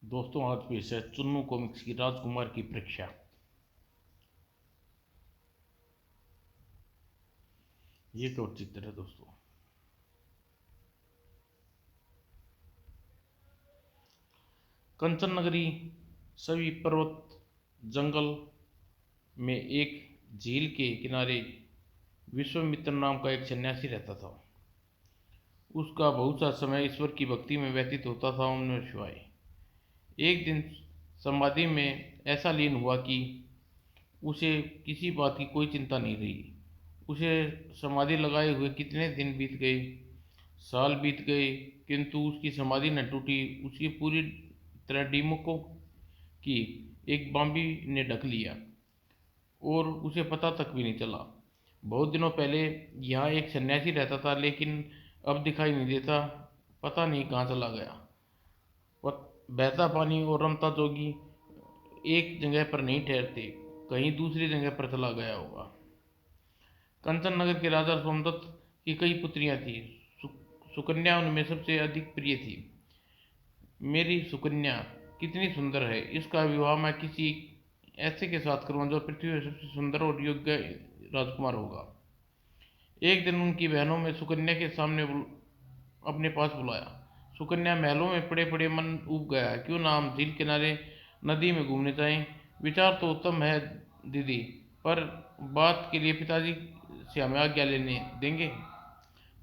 दोस्तों, आज पेश है चुन्नू कॉमिक्स की राजकुमार की परीक्षा। ये कवच चित्र है दोस्तों। कंचन नगरी सभी पर्वत जंगल में एक झील के किनारे विश्वामित्र नाम का एक सन्यासी रहता था। उसका बहुत सा समय ईश्वर की भक्ति में व्यतीत होता था। ओम नमः शिवाय। एक दिन समाधि में ऐसा लीन हुआ कि उसे किसी बात की कोई चिंता नहीं रही। उसे समाधि लगाए हुए कितने दिन बीत गए, साल बीत गए, किंतु उसकी समाधि न टूटी। उसकी पूरी तरह डीमकों की एक बाम्बी ने ढक लिया और उसे पता तक भी नहीं चला। बहुत दिनों पहले यहाँ एक सन्यासी रहता था, लेकिन अब दिखाई नहीं देता। पता नहीं कहाँ चला गया। बहता पानी और रमता जोगी एक जगह पर नहीं ठहरते, कहीं दूसरी जगह पर चला गया होगा। कंचन नगर के राजा सोमदत्त की कई पुत्रियां थीं। सुकन्या उनमें सबसे अधिक प्रिय थी। मेरी सुकन्या कितनी सुंदर है, इसका विवाह मैं किसी ऐसे के साथ करूँ जो पृथ्वी में सबसे सुंदर और योग्य राजकुमार होगा। एक दिन उनकी बहनों में सुकन्या के सामने अपने पास बुलाया। सुकन्या महलों में पड़े पड़े मन उब गया। क्यों ना हम झील किनारे नदी में घूमने जाएं। विचार तो उत्तम है दीदी, पर बात के लिए पिताजी से हमें आज्ञा लेने देंगे।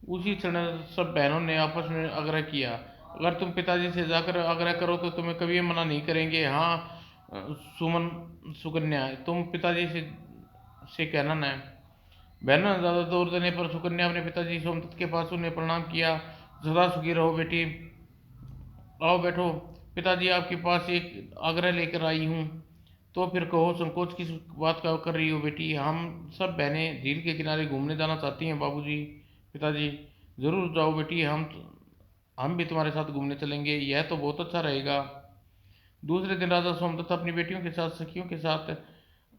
उसी क्षण सब बहनों ने आपस में आग्रह किया, अगर तुम पिताजी से जाकर आग्रह करो तो तुम्हें कभी मना नहीं करेंगे। हाँ सुमन, सुकन्या, तुम पिताजी से कहना न। बहनों ने ज़्यादा जोर देने पर सुकन्या अपने पिताजी सोमदत्त के पास उन्हें प्रणाम किया। सदा सुखी रहो बेटी, आओ बैठो। पिताजी आपके पास एक आग्रह लेकर आई हूँ। तो फिर कहो, संकोच किस बात का कर रही हो बेटी। हम सब बहनें झील के किनारे घूमने जाना चाहती हैं बाबूजी। पिताजी, जरूर जाओ बेटी, हम भी तुम्हारे साथ घूमने चलेंगे, यह तो बहुत अच्छा रहेगा। दूसरे दिन राजा सोमदत्त अपनी बेटियों के साथ, सखियों के साथ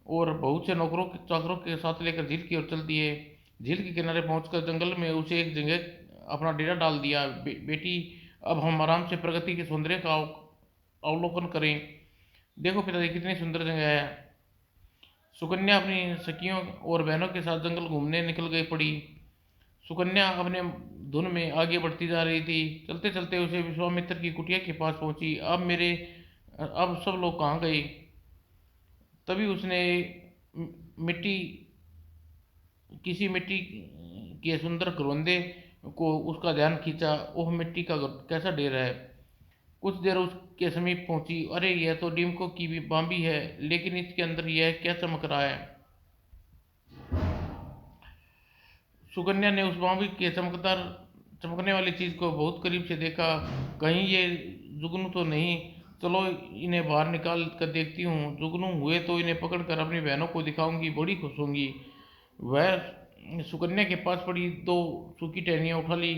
और बहुत से नौकरों चाकरों के साथ लेकर झील की ओर चल दिए। झील के किनारे पहुंचकर जंगल में उसे एक जगह अपना डेरा डाल दिया। बेटी, अब हम आराम से प्रगति के सौंदर्य का अवलोकन करें। देखो पिताजी, कितनी सुंदर जगह है। सुकन्या अपनी सखियों और बहनों के साथ जंगल घूमने निकल गई पड़ी। सुकन्या अपने धुन में आगे बढ़ती जा रही थी। चलते चलते उसे विश्वामित्र की कुटिया के पास पहुंची। अब सब लोग कहाँ गए। तभी उसने मिट्टी किसी मिट्टी के सुंदर घरोंदे को उसका ध्यान खींचा। ओह, मिट्टी का कैसा ढेर है। कुछ देर उसके समीप पहुंची। अरे, यह तो डिम्को की भी बाम्बी है, लेकिन इसके अंदर यह क्या चमक रहा है। सुकन्या ने उस बाम्बी के चमकने वाली चीज को बहुत करीब से देखा। कहीं ये जुगनू तो नहीं। चलो इन्हें बाहर निकाल कर देखती हूँ। जुगनू हुए तो इन्हें पकड़कर अपनी बहनों को दिखाऊंगी, बड़ी खुश होंगी। वह सुकन्या के पास पड़ी दो सूखी टहनियाँ उठा ली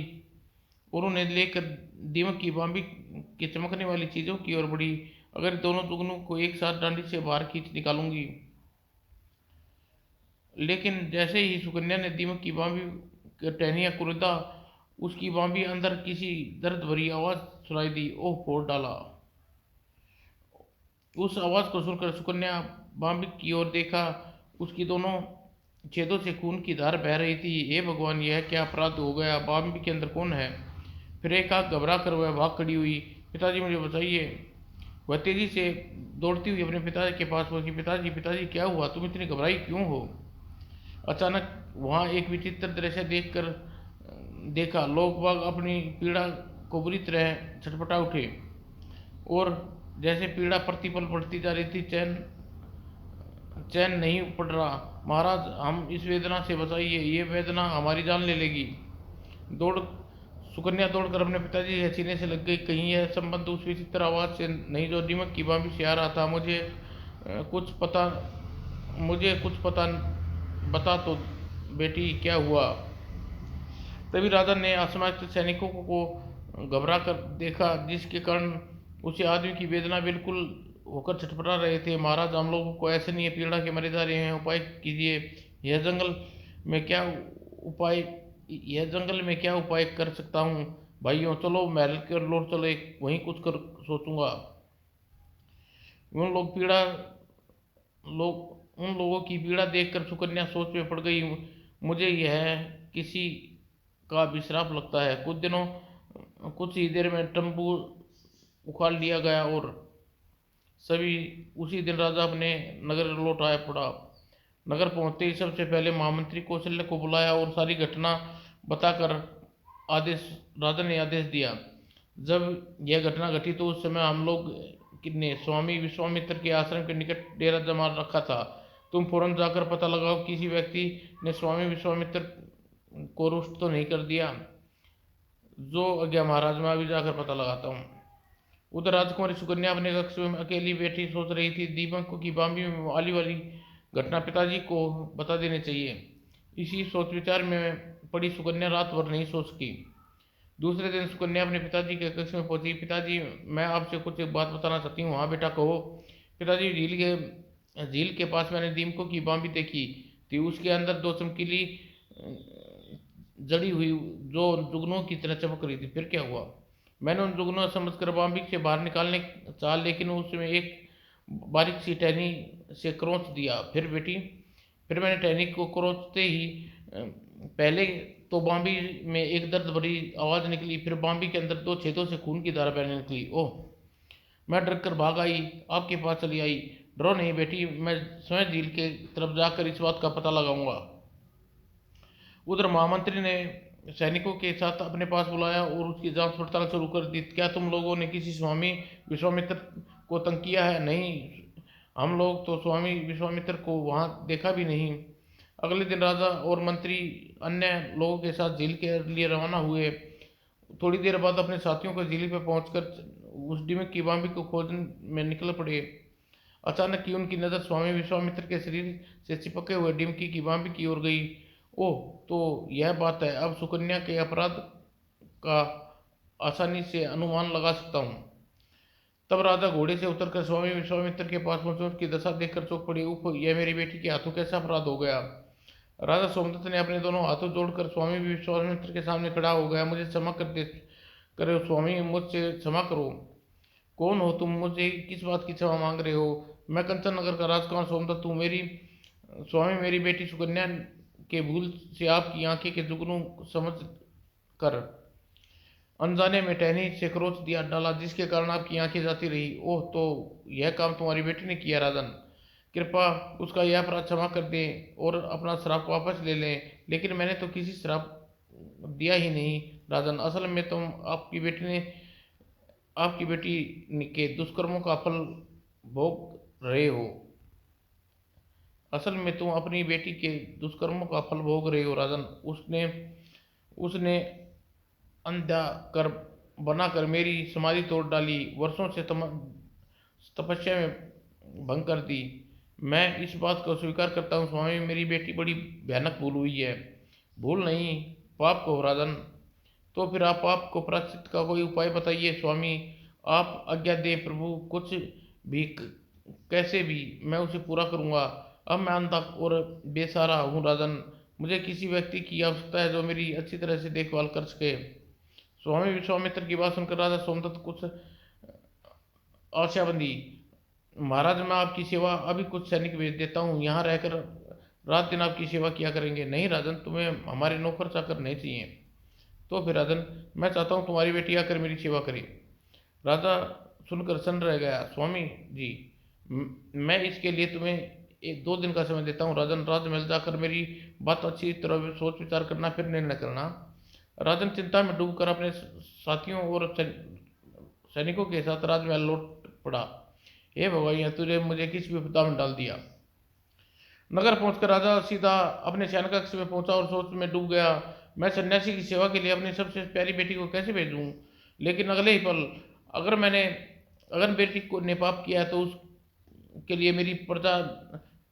और उन्हें लेकर दीमक की बाम्बी के चमकने वाली चीज़ों की ओर बढ़ी। अगर दोनों जुगनू को एक साथ डांडी से बाहर खींच निकालूंगी। लेकिन जैसे ही सुकन्या ने दीमक की बाम्बी टहनियाँ कुरेदा, उसकी बाम्बी अंदर किसी दर्द भरी आवाज़ सुनाई दी। ओह, फोड़ डाला। उस आवाज़ को सुनकर सुकन्या बाम्बी की ओर देखा। उसकी दोनों छेदों से खून की धार बह रही थी। हे भगवान, यह क्या अपराध हो गया। बाम्बी के अंदर कौन है। फिर एकाएक घबरा कर वह भाग खड़ी हुई। पिताजी, मुझे बताइए। वह तेजी से दौड़ती हुई अपने पिताजी के पास पहुंची। पिताजी, पिताजी, क्या हुआ, तुम इतनी घबराई क्यों हो। अचानक वहां एक विचित्र दृश्य देखा। लोग बाग अपनी पीड़ा को बुरी तरह छटपटा उठे और जैसे पीड़ा प्रतिपल बढ़ती जा रही थी। चैन चैन नहीं पड़ रहा। महाराज, हम इस वेदना से बचाइए, ये वेदना हमारी जान ले लेगी। दौड़ सुकन्या दौड़कर अपने पिताजी के सीने से लग गई। कहीं यह संबंध उस विचित्र आवाज़ से नहीं जो दीमक की बांबी से आ रहा था। मुझे कुछ पता बता तो बेटी, क्या हुआ। तभी राजा ने आसमानित सैनिकों को घबरा कर देखा, जिसके कारण उसे आदमी की वेदना बिल्कुल होकर छटपटा रहे थे। महाराज, हम लोगों को ऐसे नहीं है, पीड़ा के मरे जा रहे हैं, उपाय कीजिए। यह जंगल में क्या उपाय यह जंगल में क्या उपाय कर सकता हूँ। भाइयों, चलो महल की ओर लौट चले, वहीं कुछ कर सोचूंगा। उन लोगों की पीड़ा देखकर सुकन्या सोच में पड़ गई। मुझे यह किसी का भी श्राप लगता है। कुछ ही देर में तंबू उखाड़ लिया गया और सभी उसी दिन राजा अपने नगर लौट आया पड़ा। नगर पहुंचते ही सबसे पहले महामंत्री कौशल्य को बुलाया और सारी घटना बताकर आदेश राजा ने आदेश दिया। जब यह घटना घटी तो उस समय हम लोग ने स्वामी विश्वामित्र के आश्रम के निकट डेरा जमा रखा था। तुम फौरन जाकर पता लगाओ किसी व्यक्ति ने स्वामी विश्वामित्र को रुष्ट तो नहीं कर दिया। जो आज्ञा महाराज, मैं अभी जाकर पता लगाता हूँ। उधर राजकुमारी सुकन्या अपने कक्ष में अकेली बैठी सोच रही थी। दीपक की बांबी में आली वाली घटना पिताजी को बता देनी चाहिए। इसी सोच विचार में पड़ी सुकन्या रात भर नहीं सो सकी। दूसरे दिन सुकन्या अपने पिताजी के कक्ष में पहुंची। पिताजी, मैं आपसे कुछ एक बात बताना चाहती हूँ। हाँ बेटा, कहो। पिताजी, झील के पास मैंने दीपकों की बांबी देखी थी। उसके अंदर दो चमकीली जड़ी हुई जो जुगनों की तरह चमक रही थी। फिर क्या हुआ? मैंने उन जुगनों समझकर बांबी से बाहर निकालने चाहा, लेकिन उसमें एक बारीक सी टहनी से क्रोच दिया। फिर मैंने टहनी को क्रोचते ही पहले तो बांबी में एक दर्द भरी आवाज़ निकली, फिर बांबी के अंदर दो छेदों से खून की धारा बहने निकली। ओह! मैं डर कर भाग आई, आपके पास चली आई। डरो नहीं बेटी, मैं स्वयं झील के तरफ जाकर इस बात का पता लगाऊंगा। उधर महामंत्री ने सैनिकों के साथ अपने पास बुलाया और उसकी जांच पड़ताल शुरू कर दी। क्या तुम लोगों ने किसी स्वामी विश्वामित्र को तंग किया है? नहीं, हम लोग तो स्वामी विश्वामित्र को वहां देखा भी नहीं। अगले दिन राजा और मंत्री अन्य लोगों के साथ झील के लिए रवाना हुए। थोड़ी देर बाद अपने साथियों को झील पर पहुंचकर उस डिमक की बांबी को खोजने में निकल पड़े। अचानक ही उनकी नज़र स्वामी विश्वामित्र के शरीर से चिपके हुए डिमकी की बांबी की ओर गई। ओह, तो यह बात है। अब सुकन्या के अपराध का आसानी से अनुमान लगा सकता हूँ। तब राजा घोड़े से उतरकर स्वामी विश्वामित्र के पास पहुंचे। उसकी दशा देखकर चौंक पड़ी। उफ, यह मेरी बेटी के हाथों कैसा अपराध हो गया? राजा सोमदत्त ने अपने दोनों हाथों जोड़कर स्वामी विश्वामित्र के सामने खड़ा हो गया। मुझे क्षमा कर दे करे स्वामी, मुझसे क्षमा करो। कौन हो तुम? मुझे किस बात की क्षमा मांग रहे हो? मैं कंचन नगर का राजकुमार सोमदत्त हूँ। मेरी बेटी सुकन्या के भूल से आपकी आंखें के जुगनू समझ कर अनजाने में टहनी से क्रोच दिया डाला, जिसके कारण आपकी आंखें जाती रही। ओह, तो यह काम तुम्हारी बेटी ने किया। राजन, कृपा उसका यह अपराध क्षमा कर दें और अपना श्राप वापस ले लें। लेकिन मैंने तो किसी श्राप दिया ही नहीं राजन। असल में तुम आपकी बेटी के दुष्कर्मों का फल भोग रहे हो। असल में तुम अपनी बेटी के दुष्कर्मों का फल भोग रहे हो राजन। उसने उसने अंधा कर बनाकर मेरी समाधि तोड़ डाली, वर्षों से तपस्या में भंग कर दी। मैं इस बात को स्वीकार करता हूँ स्वामी, मेरी बेटी बड़ी भयानक भूल हुई है। भूल नहीं, पाप को राजन। तो फिर आप पाप को प्रायश्चित का कोई उपाय बताइए स्वामी। आप आज्ञा दें प्रभु, कुछ भी कैसे भी मैं उसे पूरा करूँगा। अब मैं अंधा और बेसहारा हूँ राजन। मुझे किसी व्यक्ति की आवश्यकता है जो मेरी अच्छी तरह से देखभाल कर सके। स्वामी विश्वामित्र की बात सुनकर राजा सोमदत्त कुछ आशाबंदी। महाराज, मैं आपकी सेवा अभी कुछ सैनिक भेज देता हूँ, यहाँ रहकर रात दिन आपकी सेवा किया करेंगे। नहीं राजन, तुम्हें हमारे नौकर चाकर नहीं चाहिए। तो फिर राजन, मैं चाहता हूँ तुम्हारी बेटी आकर मेरी सेवा करे। राजा सुनकर सन्न रह गया। स्वामी जी, मैं इसके लिए तुम्हें 1-2 दिन का समय देता हूँ राजन। राजमहल जाकर मेरी बात अच्छी तरह सोच विचार करना, फिर निर्णय करना। राजन चिंता में डूबकर अपने साथियों और सैनिकों के साथ राजमहल लौट पड़ा। हे भगवान, तुझे मुझे किस विपदा में डाल दिया। नगर पहुंचकर राजा सीधा अपने शयन कक्ष में पहुंचा और सोच में डूब गया। मैं सन्यासी की सेवा के लिए अपनी सबसे प्यारी बेटी को कैसे भेजूं? लेकिन अगले ही पल अगर बेटी को ने पाप किया तो उसके लिए मेरी प्रजा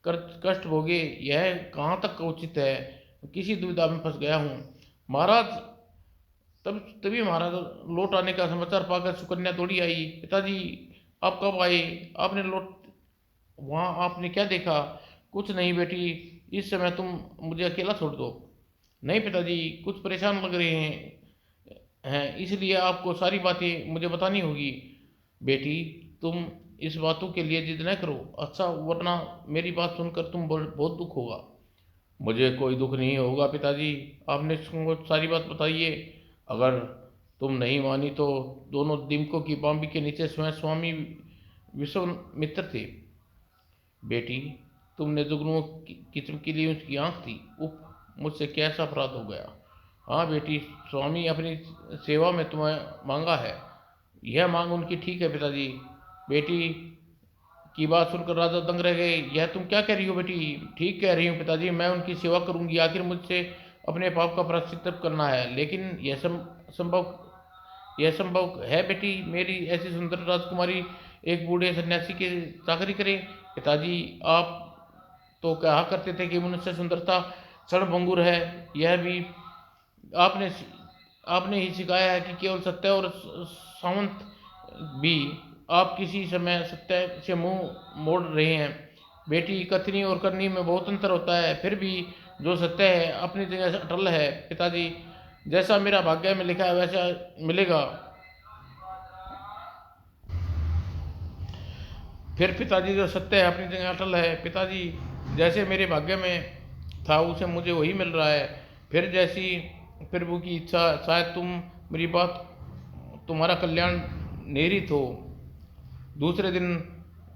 कष्ट भोगे, यह कहाँ तक उचित है? किसी दुविधा में फंस गया हूँ महाराज। तभी महाराज लौट आने का समाचार पाकर सुकन्या दौड़ी आई। पिताजी, आप कब आए? वहाँ आपने क्या देखा? कुछ नहीं बेटी, इस समय तुम मुझे अकेला छोड़ दो। नहीं पिताजी, कुछ परेशान लग रहे हैं इसलिए आपको सारी बातें मुझे बतानी होगी। बेटी, तुम इस बातों के लिए जिद न करो, अच्छा, वरना मेरी बात सुनकर तुम बहुत दुख होगा। मुझे कोई दुख नहीं होगा पिताजी, आपने इसको सारी बात बताई है। अगर तुम नहीं मानी तो दोनों दीमकों की बांबी के नीचे स्वयं स्वामी विश्वामित्र थे। बेटी, तुमने जुगनुओं की चमकीली उसकी आंख थी, उप, मुझसे कैसा अपराध हो गया। हाँ बेटी, स्वामी अपनी सेवा में तुम्हें मांगा है, यह मांग उनकी ठीक है पिताजी। बेटी की बात सुनकर राजा दंग रह गए। यह तुम क्या कह रही हो बेटी? ठीक कह रही हूँ पिताजी, मैं उनकी सेवा करूंगी, आखिर मुझसे अपने पाप का प्रायश्चित करना है। लेकिन संभव यह संभव है बेटी, मेरी ऐसी सुंदर राजकुमारी एक बूढ़े सन्यासी की चाकरी करे? पिताजी, आप तो कहा करते थे कि मनुष्य सुंदरता क्षणभंगुर है। यह भी आपने आपने ही सिखाया है कि केवल सत्य और सामंत भी। आप किसी समय सत्य से मुंह मोड़ रहे हैं। बेटी, कथनी और करनी में बहुत अंतर होता है, फिर भी जो सत्य है अपनी जगह अटल है पिताजी। जैसा मेरा भाग्य में लिखा है वैसा मिलेगा। फिर पिताजी, जो सत्य है अपनी जगह अटल है पिताजी, जैसे मेरे भाग्य में था उसे मुझे वही मिल रहा है। फिर जैसी प्रभु की इच्छा, शायद तुम मेरी बात, तुम्हारा कल्याण निहित हो। दूसरे दिन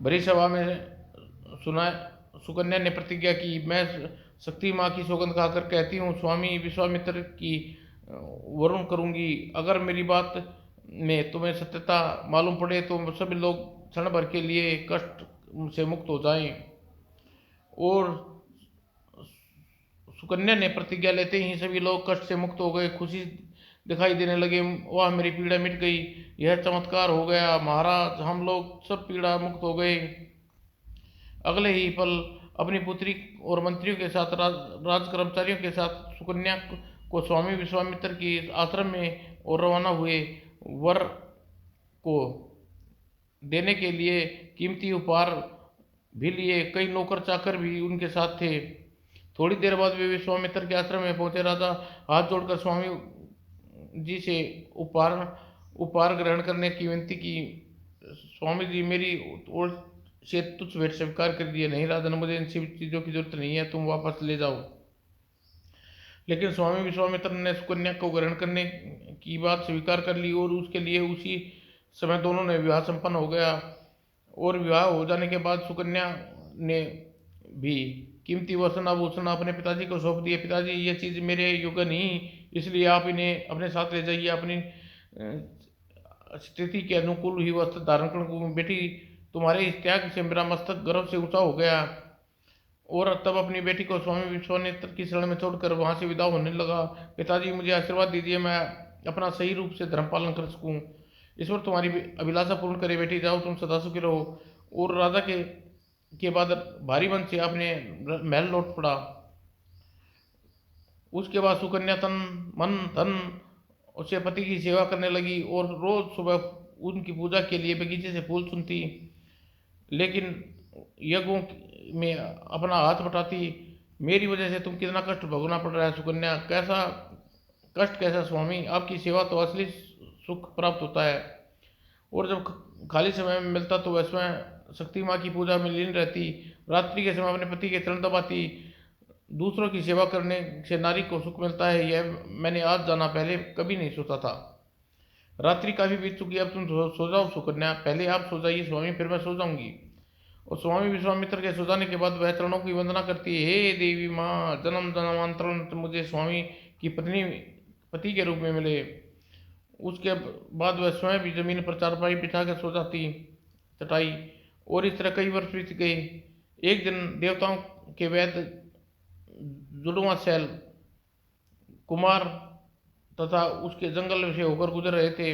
भरी सभा में सुना सुकन्या ने प्रतिज्ञा की, मैं शक्ति माँ की सौगंध खाकर कहती हूँ, स्वामी विश्वामित्र की वरुण करूंगी। अगर मेरी बात में तुम्हें सत्यता मालूम पड़े तो सभी लोग क्षण भर के लिए कष्ट से मुक्त हो जाएं। और सुकन्या ने प्रतिज्ञा लेते ही सभी लोग कष्ट से मुक्त हो गए, खुशी दिखाई देने लगे। वह मेरी पीड़ा मिट गई, यह चमत्कार हो गया महाराज, हम लोग सब पीड़ा मुक्त हो गए। अगले ही पल अपनी पुत्री और मंत्रियों के साथ राज कर्मचारियों के साथ सुकन्या को स्वामी विश्वामित्र की आश्रम में और रवाना हुए। वर को देने के लिए कीमती उपहार भी लिए, कई नौकर चाकर भी उनके साथ थे। थोड़ी देर बाद वे विश्वामित्र के आश्रम में पहुंचे। राजा हाथ जोड़कर स्वामी जी से उपहार उपहार ग्रहण करने की विनती की। स्वामी जी, मेरी ओर से तुच्छ भेंट स्वीकार कर दिए। नहीं राजन, मुझे इन सब चीज़ों की जरूरत नहीं है, तुम वापस ले जाओ। लेकिन स्वामी विश्वामित्र ने सुकन्या को ग्रहण करने की बात स्वीकार कर ली और उसके लिए उसी समय दोनों ने विवाह संपन्न हो गया। और विवाह हो जाने के बाद सुकन्या ने भी कीमती वसन आभूषण अपने पिताजी को सौंप दिए। पिताजी, ये चीज़ मेरे योग्य नहीं, इसलिए आप इन्हें अपने साथ ले जाइए। अपनी स्थिति के अनुकूल ही वस्त्र धारण कर। बेटी, तुम्हारे इस त्याग से मेरा मस्तक गर्व से ऊंचा हो गया। और तब अपनी बेटी को स्वामी विश्वामित्र की शरण में छोड़कर वहां से विदा होने लगा। पिताजी, मुझे आशीर्वाद दीजिए, मैं अपना सही रूप से धर्म पालन कर सकूं। ईश्वर तुम्हारी अभिलाषा पूर्ण करे। बेटी जाओ, तुम सदा सुखी रहो। और राजा के बाद भारी मन से अपने महल लौट पड़ा। उसके बाद सुकन्या तन मन धन उसे पति की सेवा करने लगी और रोज सुबह उनकी पूजा के लिए बगीचे से फूल चुनती, लेकिन यज्ञों में अपना हाथ बटाती। मेरी वजह से तुम कितना कष्ट भोगना पड़ रहा है सुकन्या। कैसा कष्ट कैसा स्वामी, आपकी सेवा तो असली सुख प्राप्त होता है। और जब खाली समय में मिलता तो वह स्वयं शक्ति माँ की पूजा में लीन रहती। रात्रि के समय अपने पति के चरण दबाती। दूसरों की सेवा करने से नारी को सुख मिलता है, यह मैंने आज जाना, पहले कभी नहीं सोचा था। रात्रि काफी बीत चुकी, अब तुम सो जाओ सुकन्या। पहले आप सो जाइए स्वामी, फिर मैं सो जाऊंगी। और स्वामी विश्वामित्र के सो जाने के बाद वह चरणों की वंदना करती है। हे देवी माँ, जन्म जन्मांतरण मुझे स्वामी की पति के रूप में मिले। उसके बाद वह स्वयं भी जमीन पर चारपाई बिछा कर सो जाती चटाई। और इस तरह कई वर्ष बीत गए। एक दिन देवताओं के वैद्य जुड़वा शैल कुमार तथा उसके जंगल से होकर गुजर रहे थे।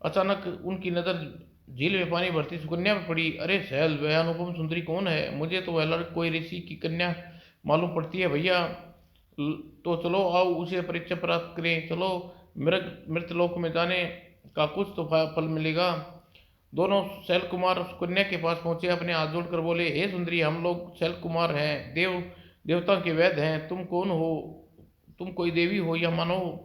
अचानक उनकी नज़र झील में पानी भरती सुकन्या पर पड़ी। अरे शैल, वह अनुपम सुंदरी कौन है? मुझे तो वह लड़की कोई ऋषि की कन्या मालूम पड़ती है भैया। तो चलो आओ, उसे परीक्षा प्राप्त करें। चलो, मृतलोक में जाने का कुछ तो फल मिलेगा। दोनों शैल कुमार सुकन्या के पास पहुंचे, अपने हाथ जोड़कर बोले, हे सुंदरी, हम लोग शैल कुमार हैं, देवता के वैद्य हैं। तुम कौन हो? तुम कोई देवी हो या मानव?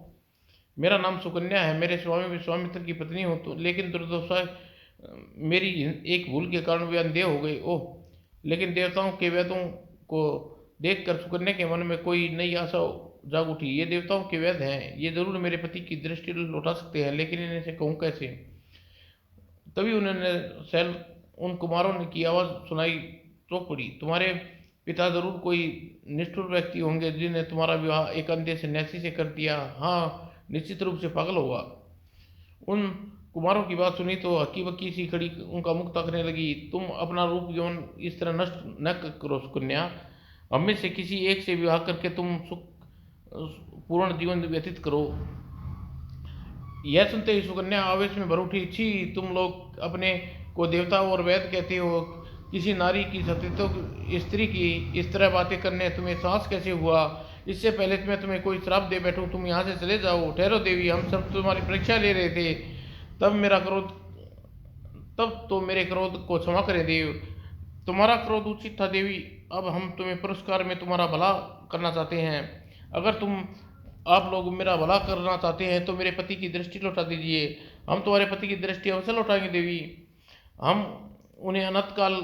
मेरा नाम सुकन्या है, मेरे स्वामी विश्वामित्र की पत्नी हो। तो लेकिन दुर्दशा मेरी एक भूल के कारण वे अंधे हो गए। ओह! लेकिन देवताओं के वेदों को देखकर सुकन्या के मन में कोई नई आशा जाग उठी। ये देवताओं के वेद हैं, ये जरूर मेरे पति की दृष्टि लौटा सकते हैं, लेकिन इन्हें से कहूँ कैसे? तभी उन्होंने सैल उन कुमारों ने की आवाज़ सुनाई, चौंक पड़ी। तुम्हारे पिता जरूर कोई निष्ठुर व्यक्ति होंगे जिन्हें तुम्हारा विवाह एक अंधे सन्यासी से कर दिया। हाँ, निश्चित रूप से पागल होगा। उन कुमारों की बात सुनी तो हक्की बक्की सी खड़ी उनका मुख ताकने लगी। तुम अपना रूप यौवन इस तरह नष्ट न करो सुकन्या। हम में से किसी एक से विवाह करके तुम सुख पूर्ण जीवन व्यतीत करो। यह सुनते ही सुकन्या आवेश में भर उठी। छी, तुम लोग अपने को देवता और वैद कहते हो, किसी नारी की सतीत्व स्त्री की इस तरह बातें करने तुम्हें साहस कैसे हुआ? इससे पहले मैं तुम्हें कोई श्राप दे बैठूं, तुम यहाँ से चले जाओ। ठहरो देवी, हम सब तुम्हारी परीक्षा ले रहे थे। तब मेरा क्रोध तब तो मेरे क्रोध को क्षमा करें देव। तुम्हारा क्रोध उचित था देवी। अब हम तुम्हें पुरस्कार में तुम्हारा भला करना चाहते हैं। अगर आप लोग मेरा भला करना चाहते हैं तो मेरे पति की दृष्टि लौटा दीजिए। हम तुम्हारे पति की दृष्टि अवश्य लौटाएंगे देवी। हम उन्हें अनंत काल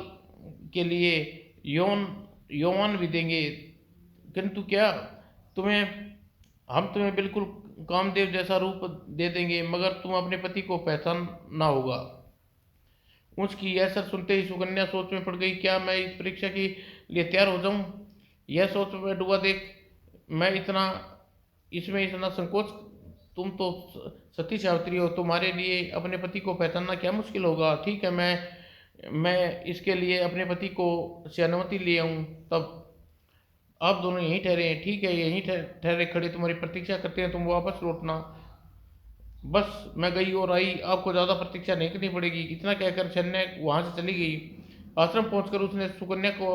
के लिए यौवन भी देंगे। किंतु क्या तुम्हें हम तुम्हें बिल्कुल कामदेव जैसा रूप दे देंगे, मगर तुम अपने पति को पहचानना होगा। उसकी यह सर सुनते ही सुकन्या सोच में पड़ गई। क्या मैं इस परीक्षा के लिए तैयार हो जाऊं? यह सोच में डूबा देख मैं इसमें इतना संकोच। तुम तो सती सावित्री हो, तुम्हारे लिए अपने पति को पहचानना क्या मुश्किल होगा। ठीक है, मैं इसके लिए अपने पति को से अनुमति ले आऊं, तब आप दोनों यहीं ठहरे हैं। ठीक है, यहीं ठहरे खड़े तुम्हारी प्रतीक्षा करते हैं, तुम वापस लौटना। बस मैं गई और आई, आपको ज़्यादा प्रतीक्षा नहीं करनी पड़ेगी। इतना कहकर छन्या वहाँ से चली गई। आश्रम पहुंचकर उसने सुकन्या को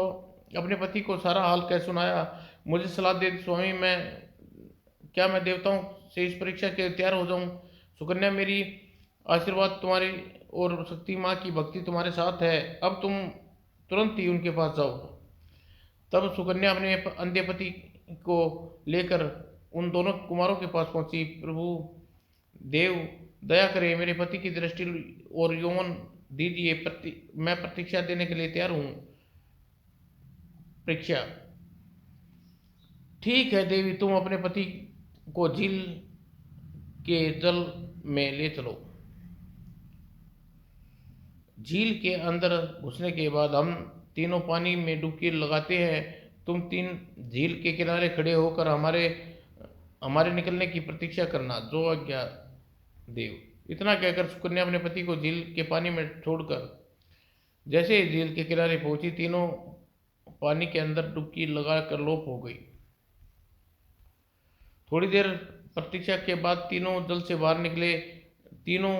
अपने पति को सारा हाल कह सुनाया। मुझे सलाह दे दी स्वामी, मैं देवताओं से इस परीक्षा के लिए तैयार हो जाऊं? सुकन्या, मेरी आशीर्वाद तुम्हारी और शक्ति माँ की भक्ति तुम्हारे साथ है। अब तुम तुरंत ही उनके पास जाओ। तब सुकन्या अपने अंधे पति को लेकर उन दोनों कुमारों के पास पहुंची। प्रभु देव, दया करें, मेरे पति की दृष्टि और यौवन दीजिए। मैं प्रतीक्षा देने के लिए तैयार हूँ। परीक्षा, ठीक है देवी, तुम अपने पति को झील के जल में ले चलो। झील के अंदर घुसने के बाद हम तीनों पानी में डुबकी लगाते हैं। तुम तीन झील के किनारे खड़े होकर हमारे निकलने की प्रतीक्षा करना। जो आज्ञा देव। इतना कहकर सुकन्या अपने पति को झील के पानी में छोड़कर जैसे ही झील के किनारे पहुंची, तीनों पानी के अंदर डुबकी लगाकर लोप हो गई। थोड़ी देर प्रतीक्षा के बाद तीनों जल से बाहर निकले। तीनों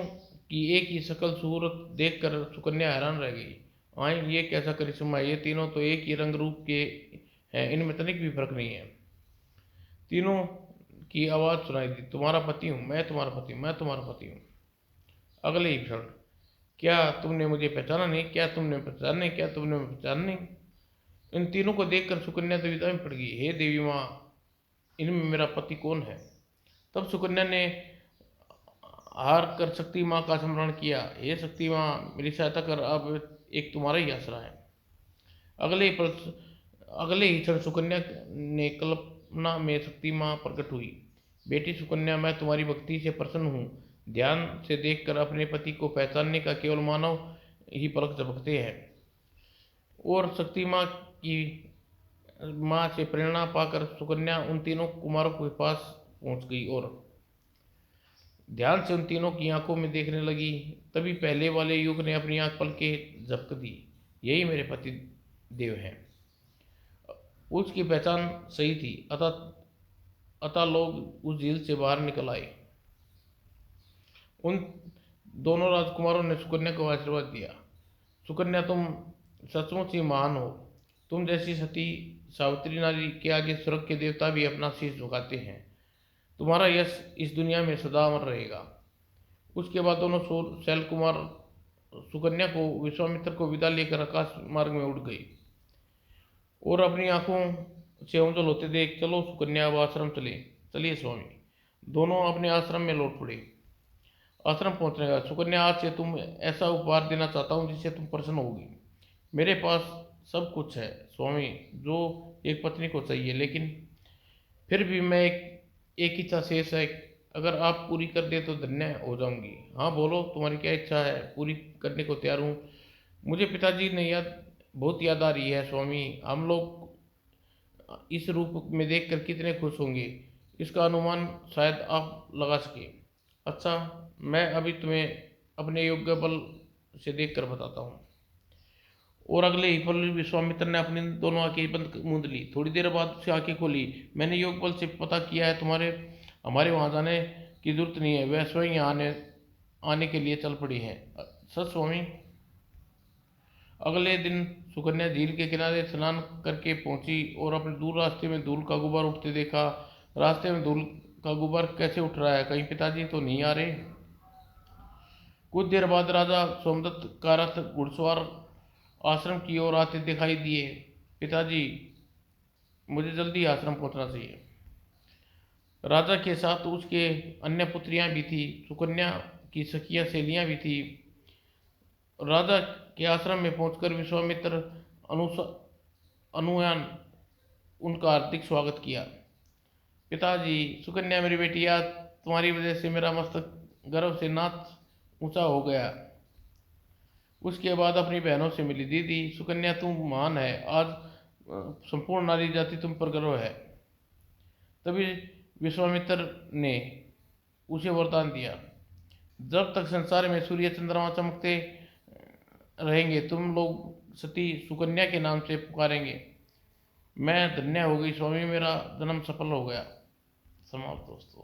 की एक ही शकल सूरत देखकर सुकन्या हैरान रह गई। आई, ये कैसा करिश्मा है? ये तीनों तो एक ही रंग रूप के हैं, इनमें तनिक भी फर्क नहीं है। तीनों की आवाज़ सुनाई दी, तुम्हारा पति हूँ मैं, तुम्हारा पति, मैं तुम्हारा पति हूँ। अगले ही क्षण, क्या तुमने मुझे पहचाना नहीं? क्या तुमने पहचाना नहीं? इन तीनों को देखकर सुकन्या दुविधा में पड़ गई। हे देवी माँ, इनमें मेरा पति कौन है? तब सुकन्या ने हार कर शक्ति माँ का स्मरण किया। हे शक्ति माँ, मेरी सहायता कर, अब एक तुम्हारा ही आसरा है। अगले ही क्षण सुकन्या ने कल्पना में शक्ति माँ प्रकट हुई। बेटी सुकन्या, मैं तुम्हारी भक्ति से प्रसन्न हूँ। ध्यान से देखकर अपने पति को पहचानने का केवल मानव ही पलक झपकते हैं। और शक्ति माँ से प्रेरणा पाकर सुकन्या उन तीनों कुमारों के पास पहुंच गई और ध्यान से उन तीनों की आंखों में देखने लगी। तभी पहले वाले युग ने अपनी आंख पल के झपक दी। यही मेरे पति देव हैं। उसकी पहचान सही थी। अतः लोग उस झील से बाहर निकल आए। उन दोनों राजकुमारों ने सुकन्या को आशीर्वाद दिया। सुकन्या, तुम सचमुच ही महान हो। तुम जैसी सती सावित्री नारी के आगे स्वर्ग के देवता भी अपना शीश झुकाते हैं। तुम्हारा यश इस दुनिया में सदा अमर रहेगा। उसके बाद दोनों शैल कुमार सुकन्या को विश्वामित्र को विदा लेकर आकाश मार्ग में उड़ गई और अपनी आंखों से ओझल होते देख, चलो सुकन्या, अब आश्रम चलिए स्वामी। दोनों अपने आश्रम में लौट पड़े। आश्रम पहुंचने का। सुकन्या, आज से तुम ऐसा उपहार देना चाहता हूँ जिससे तुम प्रसन्न होगी। मेरे पास सब कुछ है स्वामी, जो एक पत्नी को चाहिए, लेकिन फिर भी मैं एक इच्छा शेष है। अगर आप पूरी कर दे तो धन्य हो जाऊंगी। हाँ बोलो, तुम्हारी क्या इच्छा है? पूरी करने को तैयार हूँ। मुझे पिताजी ने बहुत याद आ रही है स्वामी। हम लोग इस रूप में देखकर कितने खुश होंगे, इसका अनुमान शायद आप लगा सके। अच्छा, मैं अभी तुम्हें अपने योग्य बल से देखकर बताता हूँ। और अगले ही पल विश्वामित्र ने अपनी दोनों आंखें बंद मूंद ली। थोड़ी देर बाद उसे आंखें खोली। मैंने योग बल से पता किया है, तुम्हारे हमारे वहां जाने की जरूरत नहीं है, वह स्वयं यहाँ आने आने के लिए चल पड़ी है। सच स्वामी? अगले दिन सुकन्या झील के किनारे स्नान करके पहुंची और अपने दूर रास्ते में धूल का गुबार उठते देखा। रास्ते में धूल का गुबार कैसे उठ रहा है? कहीं पिताजी तो नहीं आ रहे? कुछ देर बाद राजा सोमदत्त का रथ घुड़सवार आश्रम की ओर आते दिखाई दिए। पिताजी, मुझे जल्दी आश्रम पहुंचना चाहिए। राजा के साथ उसके अन्य पुत्रियां भी थी, सुकन्या की सखियां सहेलियां भी थी। राजा के आश्रम में पहुंचकर विश्वामित्र अनुयान उनका हार्दिक स्वागत किया। पिताजी, सुकन्या मेरी बेटी, आज तुम्हारी वजह से मेरा मस्तक गर्व से नाच ऊंचा हो गया। उसके बाद अपनी बहनों से मिली। दीदी सुकन्या, तुम महान है। आज संपूर्ण नारी जाति तुम पर गर्व है। तभी विश्वामित्र ने उसे वरदान दिया, जब तक संसार में सूर्य चंद्रमा चमकते रहेंगे तुम लोग सती सुकन्या के नाम से पुकारेंगे। मैं धन्य हो गई स्वामी, मेरा जन्म सफल हो गया। समाप्त दोस्तों।